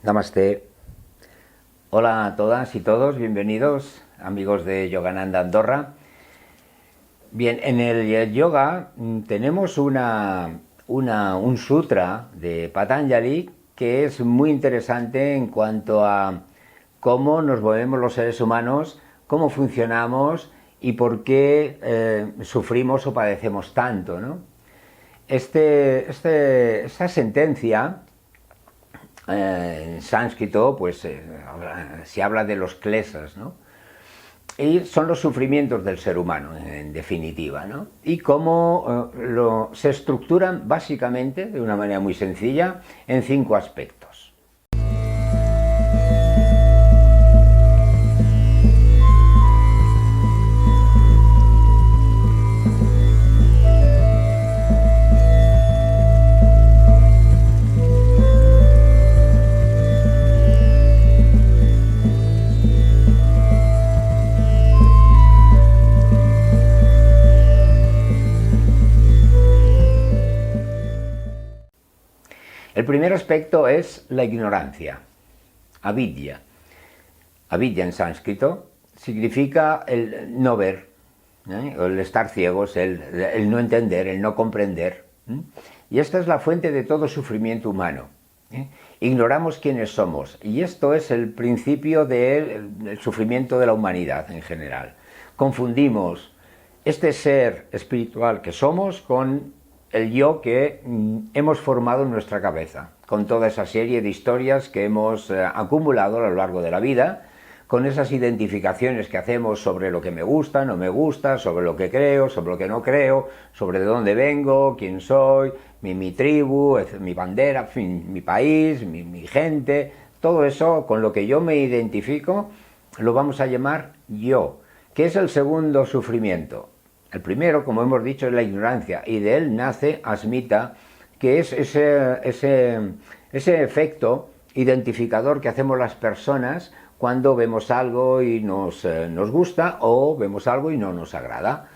Namaste. Hola a todas y todos, bienvenidos amigos de Yogananda Andorra. Bien, en el yoga tenemos un sutra de Patanjali que es muy interesante en cuanto a cómo nos movemos los seres humanos, cómo funcionamos y por qué sufrimos o padecemos tanto, ¿no? Esta sentencia en sánscrito pues se habla de los klesas, ¿no? Y son los sufrimientos del ser humano, en definitiva, ¿no? Y cómo se estructuran básicamente, de una manera muy sencilla, en 5 aspectos. El primer aspecto es la ignorancia, avidya. Avidya en sánscrito significa el no ver, el estar ciegos, el no entender, el no comprender. Y esta es la fuente de todo sufrimiento humano. Ignoramos quiénes somos y esto es el principio del sufrimiento de la humanidad en general. Confundimos este ser espiritual que somos con el yo que hemos formado en nuestra cabeza, con toda esa serie de historias que hemos acumulado a lo largo de la vida, con esas identificaciones que hacemos sobre lo que me gusta, no me gusta, sobre lo que creo, sobre lo que no creo, sobre de dónde vengo, quién soy, mi tribu, mi bandera, en fin, mi país, mi gente, todo eso con lo que yo me identifico lo vamos a llamar yo, que es el segundo sufrimiento. El primero, como hemos dicho, es la ignorancia, y de él nace asmita, que es ese efecto identificador que hacemos las personas cuando vemos algo y nos gusta o vemos algo y no nos agrada.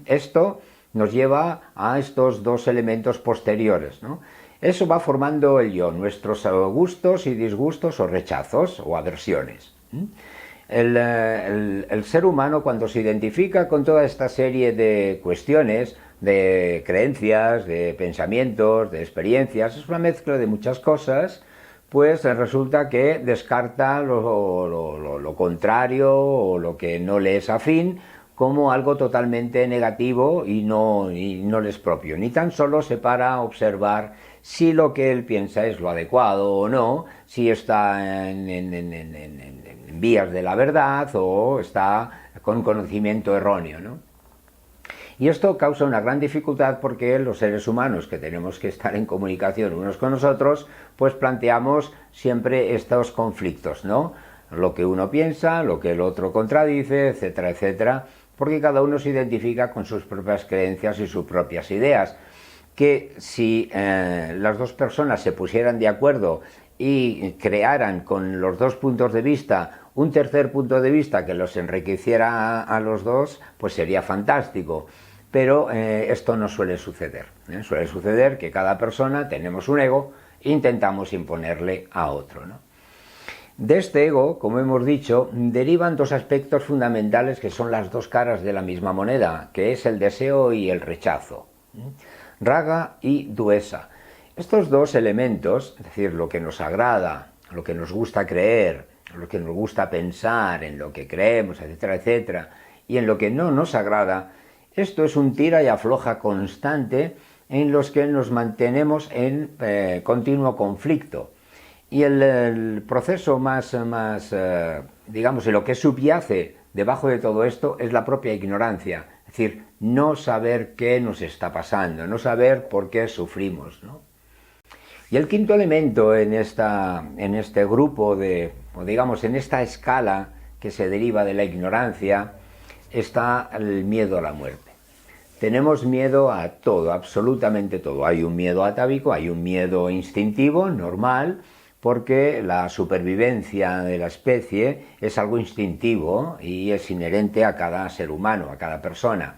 Esto nos lleva a estos dos elementos posteriores, ¿no? Eso va formando el yo, nuestros gustos y disgustos o rechazos o aversiones. El ser humano, cuando se identifica con toda esta serie de cuestiones, de creencias, de pensamientos, de experiencias, es una mezcla de muchas cosas, pues resulta que descarta lo contrario o lo que no le es afín como algo totalmente negativo y no le es propio. Ni tan solo se para a observar si lo que él piensa es lo adecuado o no, si está en vías de la verdad o está con conocimiento erróneo, ¿no? Y esto causa una gran dificultad porque los seres humanos que tenemos que estar en comunicación unos con nosotros, pues planteamos siempre estos conflictos, ¿no? Lo que uno piensa, lo que el otro contradice, etcétera, etcétera, porque cada uno se identifica con sus propias creencias y sus propias ideas, que si las dos personas se pusieran de acuerdo y crearan con los dos puntos de vista un tercer punto de vista que los enriqueciera a los dos, pues sería fantástico. Pero esto no suele suceder. Suele suceder que cada persona tenemos un ego e intentamos imponerle a otro, ¿no? De este ego, como hemos dicho, derivan dos aspectos fundamentales que son las dos caras de la misma moneda, que es el deseo y el rechazo. Raga y duesa. Estos dos elementos, es decir, lo que nos agrada, lo que nos gusta creer, lo que nos gusta pensar, en lo que creemos, etcétera, etcétera, y en lo que no nos agrada, esto es un tira y afloja constante en los que nos mantenemos en continuo conflicto. Y el proceso más digamos, lo que subyace debajo de todo esto es la propia ignorancia, es decir, no saber qué nos está pasando, no saber por qué sufrimos, ¿no? Y el quinto elemento en este grupo o digamos, en esta escala que se deriva de la ignorancia, está el miedo a la muerte. Tenemos miedo a todo, absolutamente todo. Hay un miedo atávico, hay un miedo instintivo, normal, porque la supervivencia de la especie es algo instintivo y es inherente a cada ser humano, a cada persona.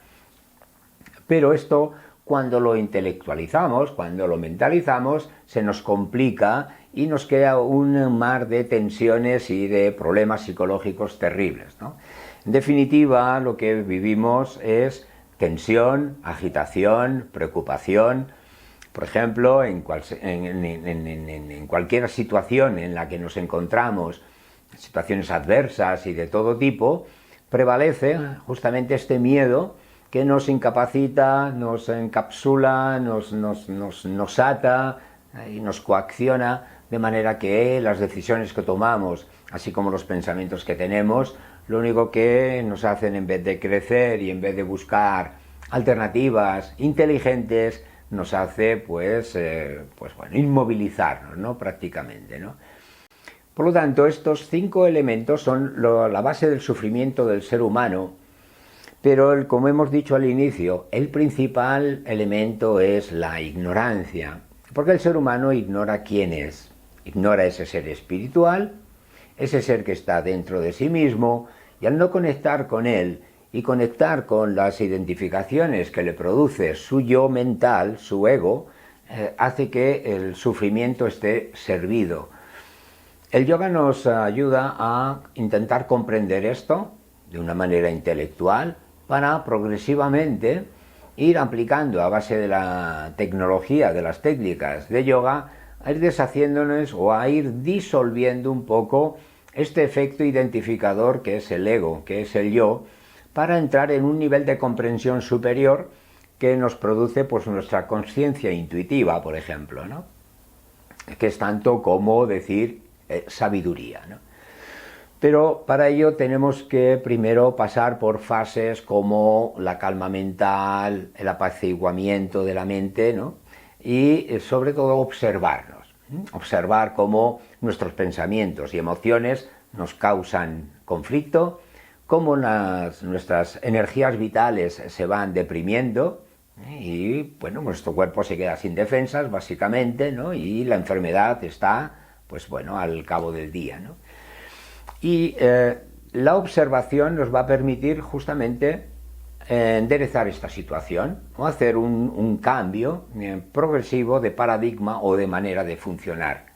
Pero esto, cuando lo intelectualizamos, cuando lo mentalizamos, se nos complica y nos crea un mar de tensiones y de problemas psicológicos terribles, ¿no? En definitiva, lo que vivimos es tensión, agitación, preocupación. Por ejemplo, en cualquier situación en la que nos encontramos, situaciones adversas y de todo tipo, prevalece justamente este miedo que nos incapacita, nos encapsula, nos ata y nos coacciona, de manera que las decisiones que tomamos, así como los pensamientos que tenemos, lo único que nos hacen, en vez de crecer y en vez de buscar alternativas inteligentes, nos hace pues bueno, inmovilizarnos, ¿no? Prácticamente, ¿no? Por lo tanto, estos 5 elementos son la base del sufrimiento del ser humano, pero como hemos dicho al inicio, el principal elemento es la ignorancia, porque el ser humano ignora quién es, ignora ese ser espiritual, ese ser que está dentro de sí mismo, y al no conectar con él y conectar con las identificaciones que le produce su yo mental, su ego, hace que el sufrimiento esté servido. El yoga nos ayuda a intentar comprender esto de una manera intelectual para progresivamente ir aplicando a base de la tecnología, de las técnicas de yoga, a ir deshaciéndonos o a ir disolviendo un poco este efecto identificador que es el ego, que es el yo, para entrar en un nivel de comprensión superior que nos produce pues nuestra conciencia intuitiva, por ejemplo, ¿no? Que es tanto como decir sabiduría, ¿no? Pero para ello tenemos que primero pasar por fases como la calma mental, el apaciguamiento de la mente, ¿no? Y sobre todo observarnos, observar cómo nuestros pensamientos y emociones nos causan conflicto, cómo nuestras energías vitales se van deprimiendo y bueno, nuestro cuerpo se queda sin defensas básicamente, ¿no? Y la enfermedad está pues bueno, al cabo del día, ¿no? Y la observación nos va a permitir justamente enderezar esta situación o hacer un cambio progresivo de paradigma o de manera de funcionar,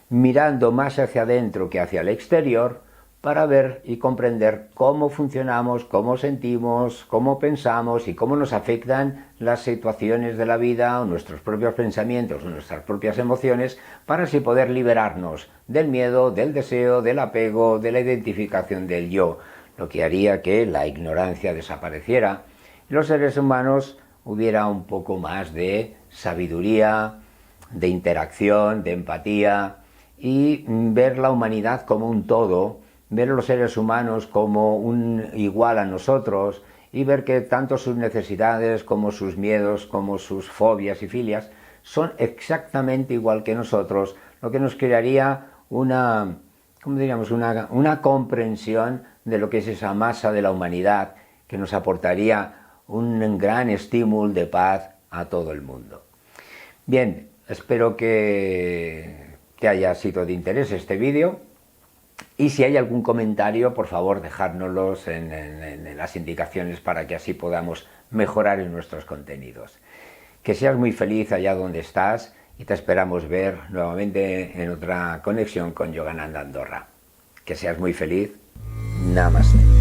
mirando más hacia adentro que hacia el exterior para ver y comprender cómo funcionamos, cómo sentimos, cómo pensamos y cómo nos afectan las situaciones de la vida o nuestros propios pensamientos o nuestras propias emociones, para así poder liberarnos del miedo, del deseo, del apego, de la identificación del yo, lo que haría que la ignorancia desapareciera y los seres humanos hubiera un poco más de sabiduría, de interacción, de empatía y ver la humanidad como un todo, ver a los seres humanos como un igual a nosotros y ver que tanto sus necesidades como sus miedos, como sus fobias y filias son exactamente igual que nosotros, lo que nos crearía una comprensión de lo que es esa masa de la humanidad que nos aportaría un gran estímulo de paz a todo el mundo. Bien, espero que te haya sido de interés este vídeo. Y si hay algún comentario, por favor, dejárnoslos en las indicaciones para que así podamos mejorar en nuestros contenidos. Que seas muy feliz allá donde estás y te esperamos ver nuevamente en otra conexión con Yogananda Andorra. Que seas muy feliz. Namaste.